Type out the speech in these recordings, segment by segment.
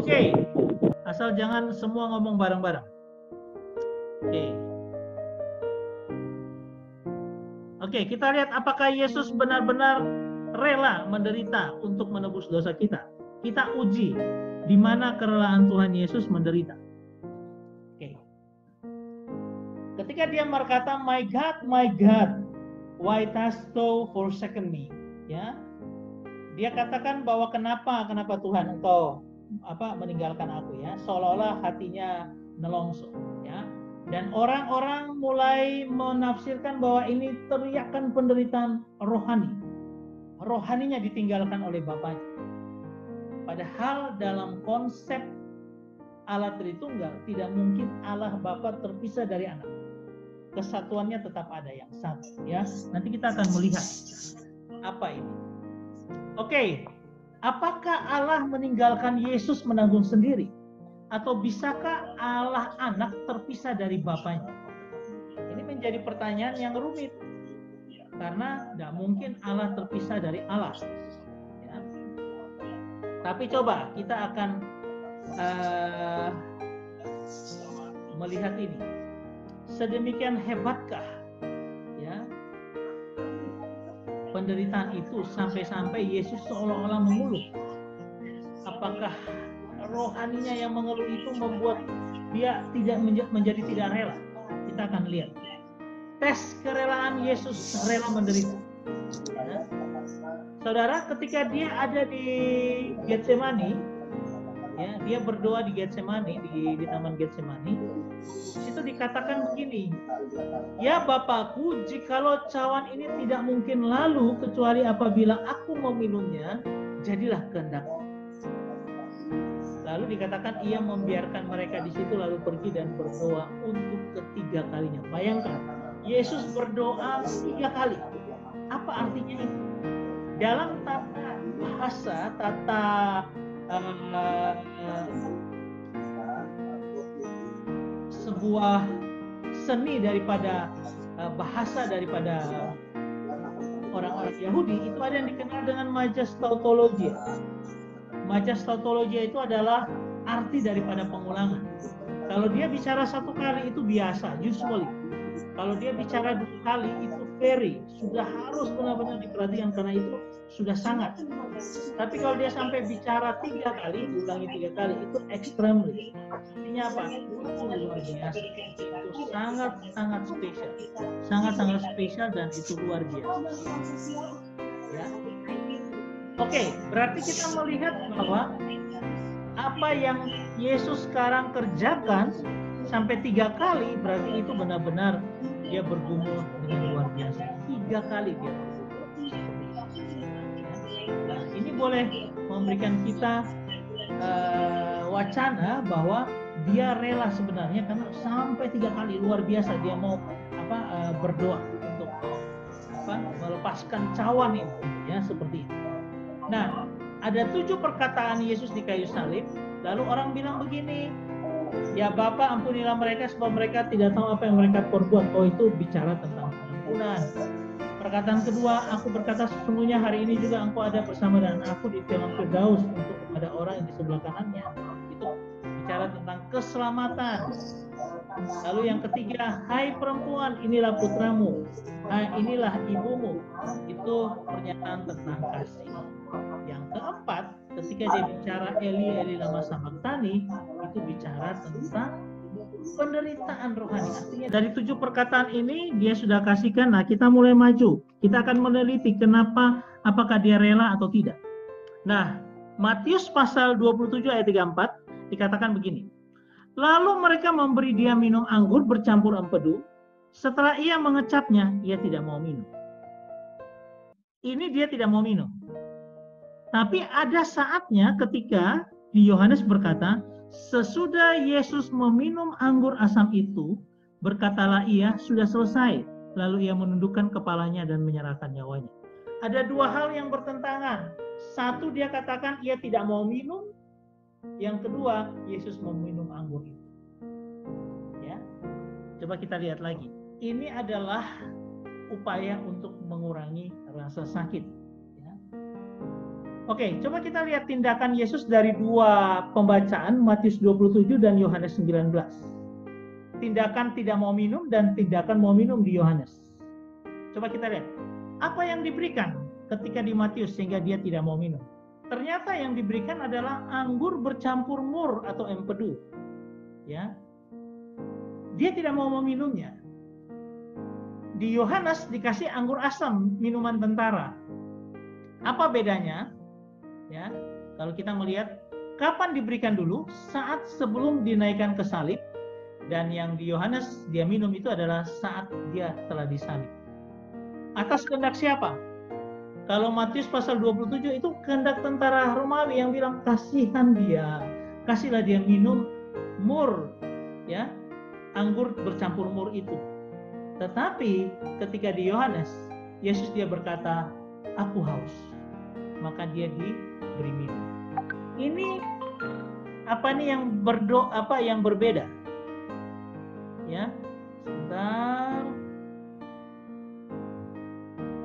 Oke, asal jangan semua ngomong bareng-bareng. Oke, kita lihat apakah Yesus benar-benar rela menderita untuk menebus dosa kita. Kita uji di mana kerelaan Tuhan Yesus menderita. Oke. Ketika dia berkata, my God, why hast thou forsaken me? Ya, dia katakan bahwa kenapa Tuhan engkau meninggalkan aku, ya, seolah-olah hatinya nelongso, ya. Dan orang-orang mulai menafsirkan bahwa ini teriakan penderitaan rohani. Rohaninya ditinggalkan oleh Bapaknya. Padahal dalam konsep Allah Tritunggal tidak mungkin Allah Bapa terpisah dari anak. Kesatuannya tetap ada yang satu, ya. Nanti kita akan melihat apa ini. Oke, apakah Allah meninggalkan Yesus menanggung sendiri? Atau bisakah Allah anak terpisah dari Bapaknya? Ini menjadi pertanyaan yang rumit. Karena tidak mungkin Allah terpisah dari Allah. Ya. Tapi coba kita akan melihat ini. Sedemikian hebatkah, ya, penderitaan itu sampai-sampai Yesus seolah-olah mengeluh? Apakah rohaninya yang mengeluh itu membuat dia tidak menjadi tidak rela? Kita akan lihat tes kerelaan Yesus rela menderita. Ya. Saudara, ketika dia ada di Getsemani, ya, dia berdoa di Getsemani, di taman Getsemani, itu dikatakan begini, ya Bapakku, jikalau cawan ini tidak mungkin lalu kecuali apabila aku meminumnya, jadilah kehendakmu. Lalu dikatakan ia membiarkan mereka di situ lalu pergi dan berdoa untuk ketiga kalinya. Bayangkan, Yesus berdoa 3 kali. Apa artinya itu? Dalam tata bahasa, sebuah seni daripada bahasa daripada orang-orang Yahudi, itu ada yang dikenal dengan majastautologia. Majastautologia itu adalah arti daripada pengulangan. Kalau dia bicara 1 kali itu biasa, usually. Kalau dia bicara 2 kali itu very, sudah harus benar-benar diperhatikan karena itu sudah sangat. Tapi kalau dia sampai bicara 3 kali, diulangi 3 kali, itu extremely. Artinya apa? Itu luar biasa. Itu sangat-sangat spesial. Sangat-sangat spesial dan itu luar biasa. Ya. Oke, berarti kita melihat bahwa apa yang Yesus sekarang kerjakan sampai 3 kali, berarti itu benar-benar dia bergumul dengan luar biasa. 3 kali dia bergumul. Nah, ini boleh memberikan kita wacana bahwa dia rela sebenarnya karena sampai 3 kali luar biasa dia mau berdoa untuk melepaskan cawan ini, ya, seperti itu. Nah, ada 7 perkataan Yesus di kayu salib. Lalu orang bilang begini, ya Bapa, ampunilah mereka sebab mereka tidak tahu apa yang mereka perbuat. Oh, itu bicara tentang pengampunan. Perkataan kedua, aku berkata sesungguhnya hari ini juga engkau ada bersama dengan aku di dalam Firdaus untuk kepada orang yang di sebelah kanannya. Itu bicara tentang keselamatan. Lalu yang ketiga, hai perempuan, inilah putramu, hai inilah ibumu. Itu pernyataan tentang kasih. Yang keempat, ketika dia bicara Eli Eli lama sabachthani, itu bicara tentang penderitaan rohani. Artinya dari 7 perkataan ini dia sudah kasihkan. Nah, kita mulai maju. Kita akan meneliti kenapa, apakah dia rela atau tidak. Nah, Matius pasal 27 ayat 34 dikatakan begini. Lalu mereka memberi dia minum anggur bercampur empedu. Setelah ia mengecapnya, ia tidak mau minum. Ini dia tidak mau minum. Tapi ada saatnya ketika di Yohanes berkata, sesudah Yesus meminum anggur asam itu, berkatalah ia, sudah selesai. Lalu ia menundukkan kepalanya dan menyerahkan nyawanya. Ada 2 hal yang bertentangan. Satu, dia katakan ia tidak mau minum. Yang kedua, Yesus meminum anggur itu. Ya, coba kita lihat lagi. Ini adalah upaya untuk mengurangi rasa sakit. Oke, coba kita lihat tindakan Yesus dari dua pembacaan, Matius 27 dan Yohanes 19. Tindakan tidak mau minum dan tindakan mau minum di Yohanes. Coba kita lihat. Apa yang diberikan ketika di Matius sehingga dia tidak mau minum? Ternyata yang diberikan adalah anggur bercampur mur atau empedu. Ya. Dia tidak mau meminumnya. Di Yohanes dikasih anggur asam, minuman tentara. Apa bedanya? Ya, kalau kita melihat kapan diberikan dulu, saat sebelum dinaikkan ke salib, dan yang di Yohanes dia minum itu adalah saat dia telah disalib. Atas kehendak siapa? Kalau Matius pasal 27 itu kehendak tentara Romawi yang bilang kasihan dia, kasihlah dia minum mur, ya, anggur bercampur mur itu. Tetapi ketika di Yohanes, Yesus dia berkata, aku haus, maka dia diberi minum. Ini apa nih yang yang berbeda? Ya, sebentar.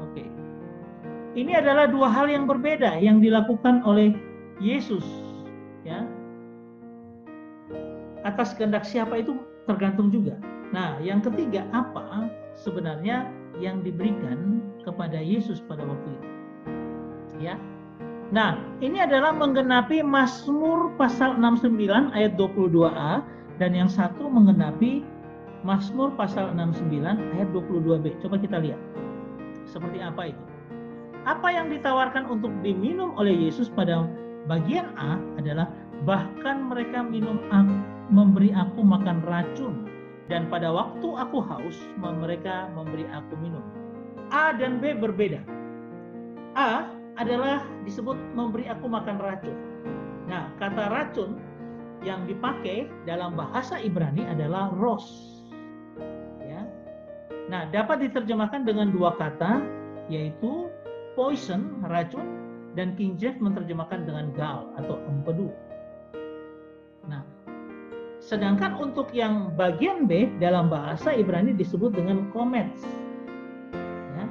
Oke. Ini adalah dua hal yang berbeda yang dilakukan oleh Yesus. Ya. Atas kehendak siapa itu tergantung juga. Nah, yang ketiga apa sebenarnya yang diberikan kepada Yesus pada waktu itu? Ya. Nah, ini adalah menggenapi Mazmur pasal 69 ayat 22a dan yang satu menggenapi Mazmur pasal 69 ayat 22b. Coba kita lihat. Seperti apa itu? Apa yang ditawarkan untuk diminum oleh Yesus pada bagian A adalah bahkan mereka memberi aku makan racun dan pada waktu aku haus mereka memberi aku minum. A dan B berbeda. A adalah disebut memberi aku makan racun. Nah, kata racun yang dipakai dalam bahasa Ibrani adalah ros. Ya. Nah, dapat diterjemahkan dengan dua kata, yaitu poison, racun, dan King James menerjemahkan dengan gall atau empedu. Nah, sedangkan untuk yang bagian B dalam bahasa Ibrani disebut dengan komets. Ya.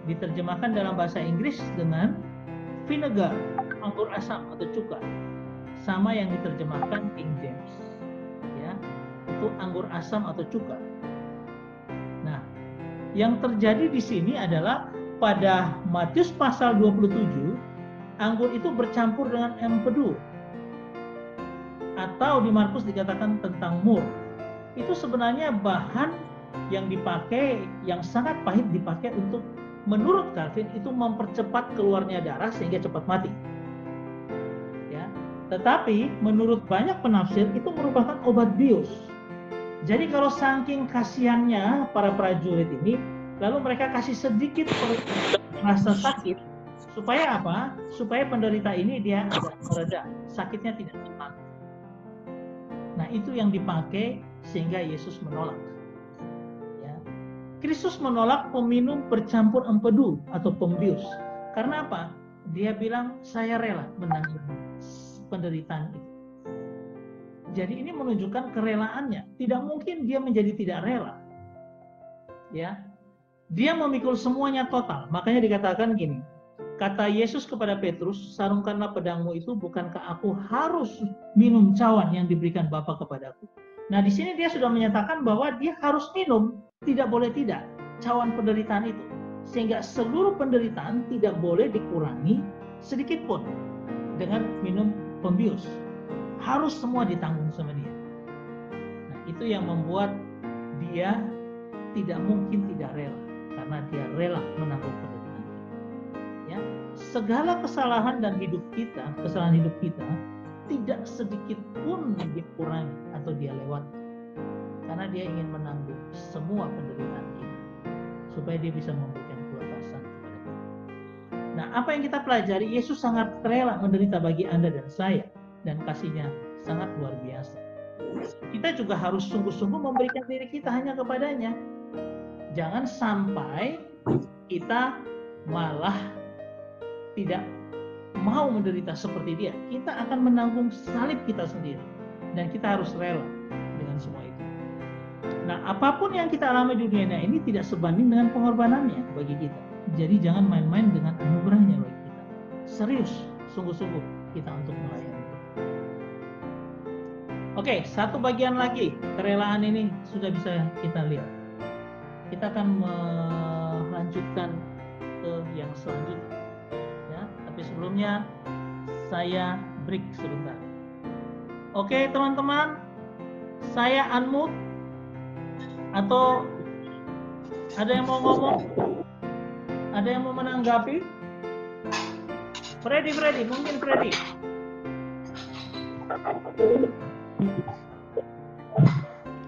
Diterjemahkan dalam bahasa Inggris dengan vinegar, anggur asam atau cuka, sama yang diterjemahkan King James, ya, itu anggur asam atau cuka. Nah, yang terjadi di sini adalah pada Matius pasal 27, anggur itu bercampur dengan empedu, atau di Markus dikatakan tentang mur. Itu sebenarnya bahan yang dipakai, yang sangat pahit dipakai untuk, menurut Calvin itu mempercepat keluarnya darah sehingga cepat mati. Ya. Tetapi menurut banyak penafsir itu merupakan obat bius. Jadi kalau saking kasihannya para prajurit ini, lalu mereka kasih sedikit rasa sakit supaya apa? Supaya penderita ini dia agak mereda, sakitnya tidak cepat. Nah, itu yang dipakai sehingga Yesus menolak. Kristus menolak peminum bercampur empedu atau pembius. Karena apa? Dia bilang, saya rela menanggung penderitaan itu. Jadi ini menunjukkan kerelaannya. Tidak mungkin dia menjadi tidak rela. Ya, dia memikul semuanya total. Makanya dikatakan gini, kata Yesus kepada Petrus, sarungkanlah pedangmu itu, bukankah aku harus minum cawan yang diberikan Bapa kepadaku? Nah, di sini dia sudah menyatakan bahwa dia harus minum, tidak boleh tidak, cawan penderitaan itu. Sehingga seluruh penderitaan tidak boleh dikurangi sedikit pun dengan minum pembius. Harus semua ditanggung sama dia. Nah, itu yang membuat dia tidak mungkin tidak rela, karena dia rela menanggung penderitaan kita. Ya, segala kesalahan dan kesalahan hidup kita tidak sedikit pun dikurangi atau dia lewat, karena dia ingin menanggung semua penderitaan kita supaya dia bisa memberikan kelepasan kepada kita. Nah, apa yang kita pelajari, Yesus sangat rela menderita bagi Anda dan saya, dan kasihnya sangat luar biasa. Kita juga harus sungguh-sungguh memberikan diri kita hanya kepadanya. Jangan sampai kita malah tidak mau menderita seperti dia. Kita akan menanggung salib kita sendiri, dan kita harus rela dengan semua itu. Nah, apapun yang kita alami di dunia ini tidak sebanding dengan pengorbanannya bagi kita. Jadi jangan main-main dengan anugerahnya bagi kita. Serius, sungguh-sungguh kita untuk melayani. Oke, satu bagian lagi kerelaan ini sudah bisa kita lihat. Kita akan melanjutkan ke yang selanjutnya, ya. Tapi sebelumnya saya break sebentar. Oke, teman-teman, saya unmute atau ada yang mau ngomong? Ada yang mau menanggapi? Freddy, mungkin Freddy.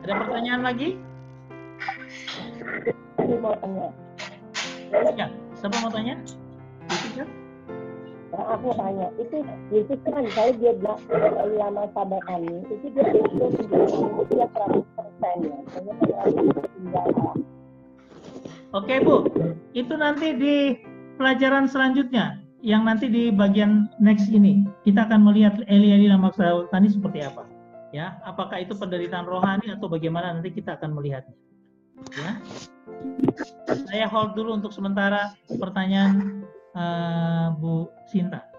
Ada pertanyaan lagi? Aku mau tanya. Ya, siapa mau tanya? Jessica? Aku tanya, itu Yesus kan kalau dia bilang lama sabar kami, itu dia itu dia 100% ya. Oke Bu, itu nanti di pelajaran selanjutnya, yang nanti di bagian next ini kita akan melihat Eli lama tani seperti apa, ya. Apakah itu penderitaan rohani atau bagaimana, nanti kita akan melihatnya, ya. Saya hold dulu untuk sementara pertanyaan Bu Sinta.